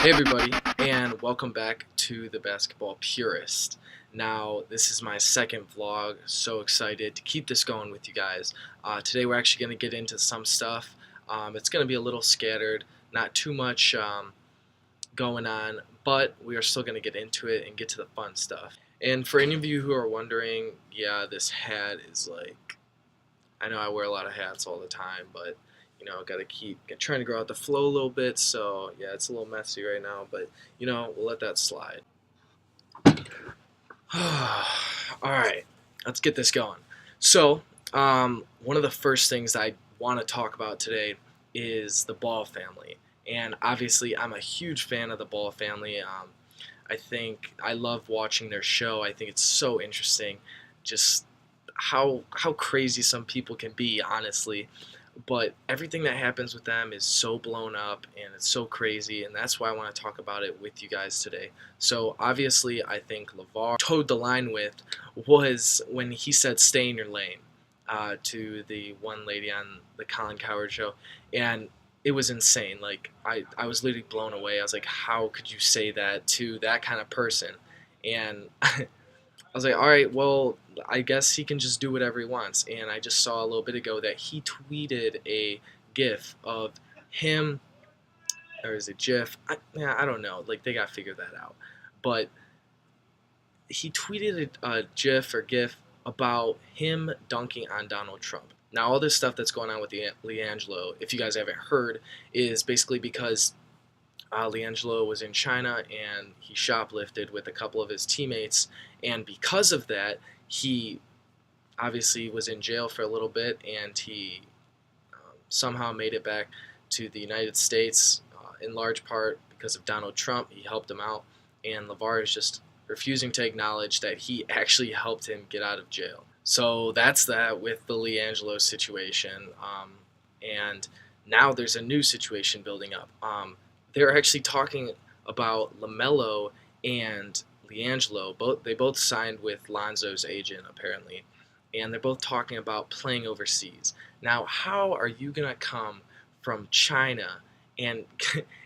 Hey everybody, and welcome back to the Basketball Purist. Now, this is my second vlog, so excited to keep this going with you guys. Today we're actually going to get into some stuff. It's going to be a little scattered, not too much going on, but we are still going to get into it and get to the fun stuff. And for any of you who are wondering, yeah, this hat is like, I know I wear a lot of hats all the time, but gotta keep trying to grow out the flow a little bit, so yeah, it's a little messy right now, but we'll let that slide. Alright, let's get this going. So, one of the first things I want to talk about today is the Ball family. And obviously, I'm a huge fan of the Ball family. I think I love watching their show. I think it's so interesting, just how crazy some people can be, honestly. But everything that happens with them is so blown up and it's so crazy, and that's why I want to talk about it with you guys today. So obviously I think Lavar towed the line with was when he said stay in your lane to the one lady on the Colin Cowherd show, and it was insane. Like I was literally blown away. I was like, how could you say that to that kind of person? And I was like, all right, well, I guess he can just do whatever he wants. And I just saw a little bit ago that he tweeted a GIF of him, or is it GIF? I don't know. Like, they got to figure that out. But he tweeted a GIF or GIF about him dunking on Donald Trump. Now, all this stuff that's going on with LiAngelo, if you guys haven't heard, is basically because LiAngelo was in China and he shoplifted with a couple of his teammates, and because of that, he obviously was in jail for a little bit, and he somehow made it back to the United States, in large part because of Donald Trump. He helped him out, and Lavar is just refusing to acknowledge that he actually helped him get out of jail. So that's that with the LiAngelo situation, and now there's a new situation building up. They're actually talking about LaMelo and LiAngelo. They both signed with Lonzo's agent, apparently, and they're both talking about playing overseas. Now, how are you going to come from China and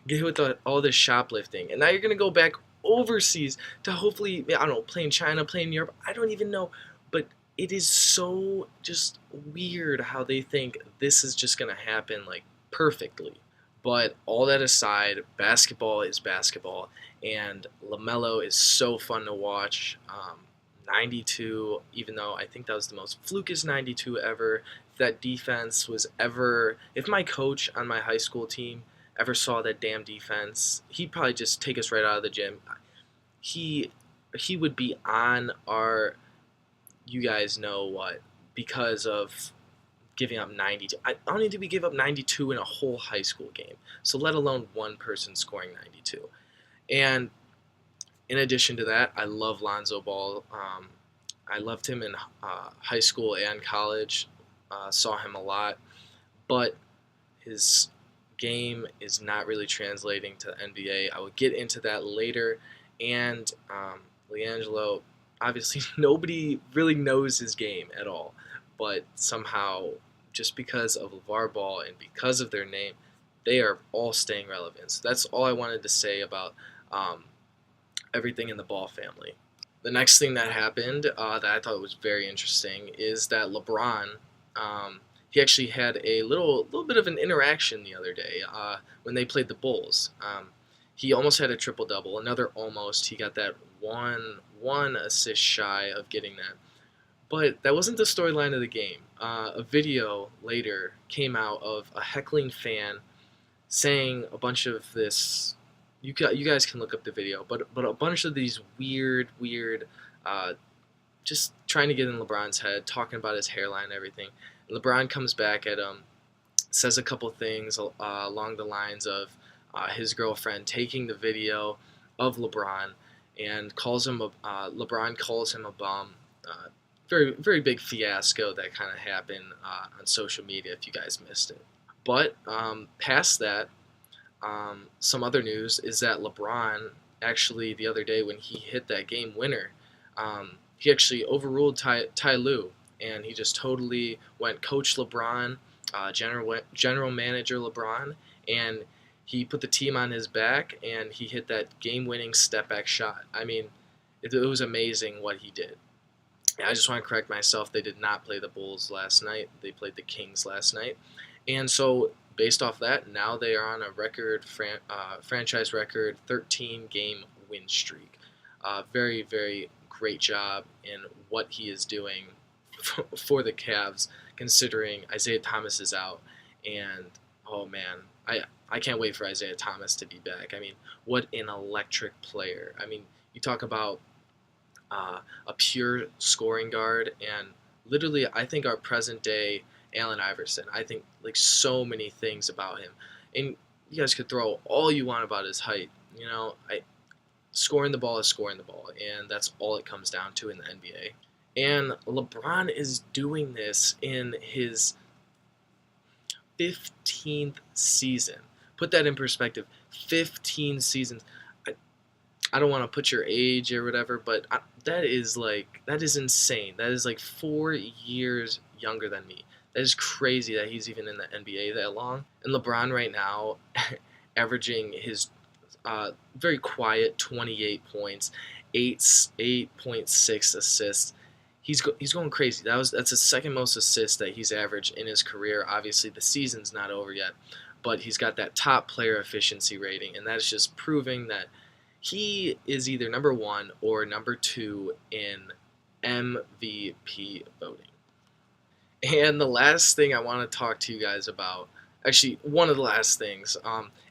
get with all this shoplifting, and now you're going to go back overseas to hopefully, I don't know, play in China, play in Europe? I don't even know, but it is so just weird how they think this is just going to happen, like, perfectly. But all that aside, basketball is basketball, and LaMelo is so fun to watch. 92, even though I think that was the most flukest 92 ever. If that defense was ever, if my coach on my high school team ever saw that damn defense, he'd probably just take us right out of the gym. He would be on our, you guys know what, because of giving up 92. I don't need to be give up 92 in a whole high school game, so let alone one person scoring 92. And in addition to that, I love Lonzo Ball. I loved him in high school and college. Saw him a lot, but his game is not really translating to the NBA. I will get into that later. And LiAngelo, obviously nobody really knows his game at all, but somehow, just because of LeVar Ball and because of their name, they are all staying relevant. So that's all I wanted to say about everything in the Ball family. The next thing that happened that I thought was very interesting is that LeBron, he actually had a little bit of an interaction the other day when they played the Bulls. He almost had a triple-double, another almost. He got that one assist shy of getting that. But that wasn't the storyline of the game. A video later came out of a heckling fan saying a bunch of this. You guys can look up the video, but a bunch of these weird, just trying to get in LeBron's head, talking about his hairline and everything. And LeBron comes back at him, says a couple things along the lines of his girlfriend taking the video of LeBron and calls him LeBron calls him a bum. Very big fiasco that kind of happened on social media, if you guys missed it. But past that, some other news is that LeBron actually the other day when he hit that game winner, he actually overruled Ty Lue, and he just totally went Coach LeBron, general manager LeBron, and he put the team on his back and he hit that game-winning step-back shot. I mean, it was amazing what he did. And I just want to correct myself. They did not play the Bulls last night. They played the Kings last night. And so, based off that, now they are on a franchise record 13-game win streak. Very, very great job in what he is doing for the Cavs, considering Isaiah Thomas is out. And, oh man, I can't wait for Isaiah Thomas to be back. I mean, what an electric player. I mean, you talk about a pure scoring guard, and literally, I think our present day Allen Iverson. I think like so many things about him, and you guys could throw all you want about his height. Scoring the ball is scoring the ball, and that's all it comes down to in the NBA. And LeBron is doing this in his 15th season. Put that in perspective. 15 seasons. I don't want to put your age or whatever, but that is insane. That is like 4 years younger than me. That is crazy that he's even in the NBA that long. And LeBron right now, averaging his very quiet 28 points, 8.6 assists. He's going crazy. That's the second most assists that he's averaged in his career. Obviously, the season's not over yet, but he's got that top player efficiency rating, and that is just proving that he is either number 1 or number 2 in MVP voting. And the last thing I want to talk to you guys about, actually one of the last things,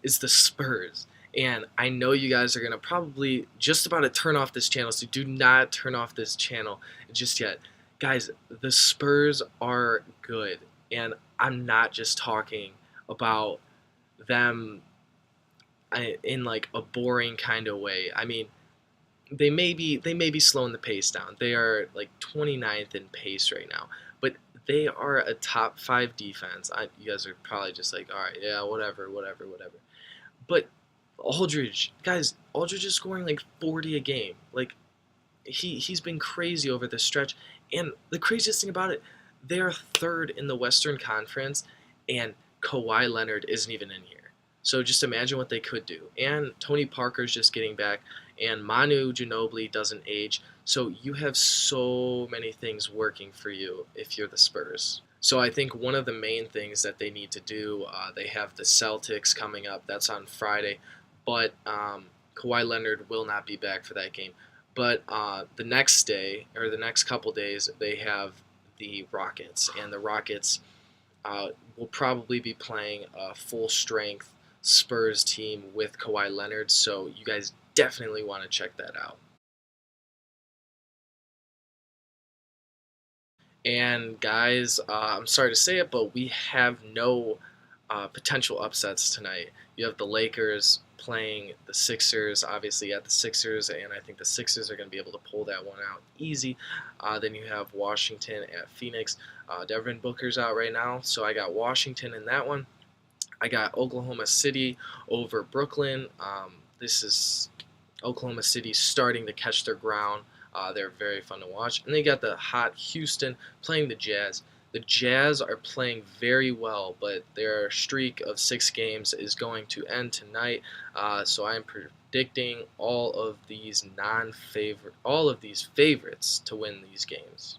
is the Spurs. And I know you guys are going to probably just about to turn off this channel, so do not turn off this channel just yet. Guys, the Spurs are good, and I'm not just talking about them in like a boring kind of way. I mean, they may be slowing the pace down. They are like 29th in pace right now, but they are a top 5 defense. You guys are probably just like, all right, yeah, whatever. But Aldridge is scoring like 40 a game. Like he's been crazy over this stretch. And the craziest thing about it, they are 3rd in the Western Conference, and Kawhi Leonard isn't even in here. So just imagine what they could do. And Tony Parker's just getting back, and Manu Ginobili doesn't age. So you have so many things working for you if you're the Spurs. So I think one of the main things that they need to do, they have the Celtics coming up. That's on Friday. But Kawhi Leonard will not be back for that game. But the next day, or the next couple days, they have the Rockets. And the Rockets will probably be playing a full-strength Spurs team with Kawhi Leonard. So you guys definitely want to check that out. And guys, I'm sorry to say it, but we have no potential upsets tonight. You have the Lakers playing the Sixers, obviously at the Sixers, and I think the Sixers are going to be able to pull that one out easy. Then you have Washington at Phoenix. Devin Booker's out right now, so I got Washington in that one. I got Oklahoma City over Brooklyn. This is Oklahoma City starting to catch their ground. They're very fun to watch. And they got the hot Houston playing the Jazz. The Jazz are playing very well, but their streak of 6 games is going to end tonight. So I'm predicting all of these favorites to win these games.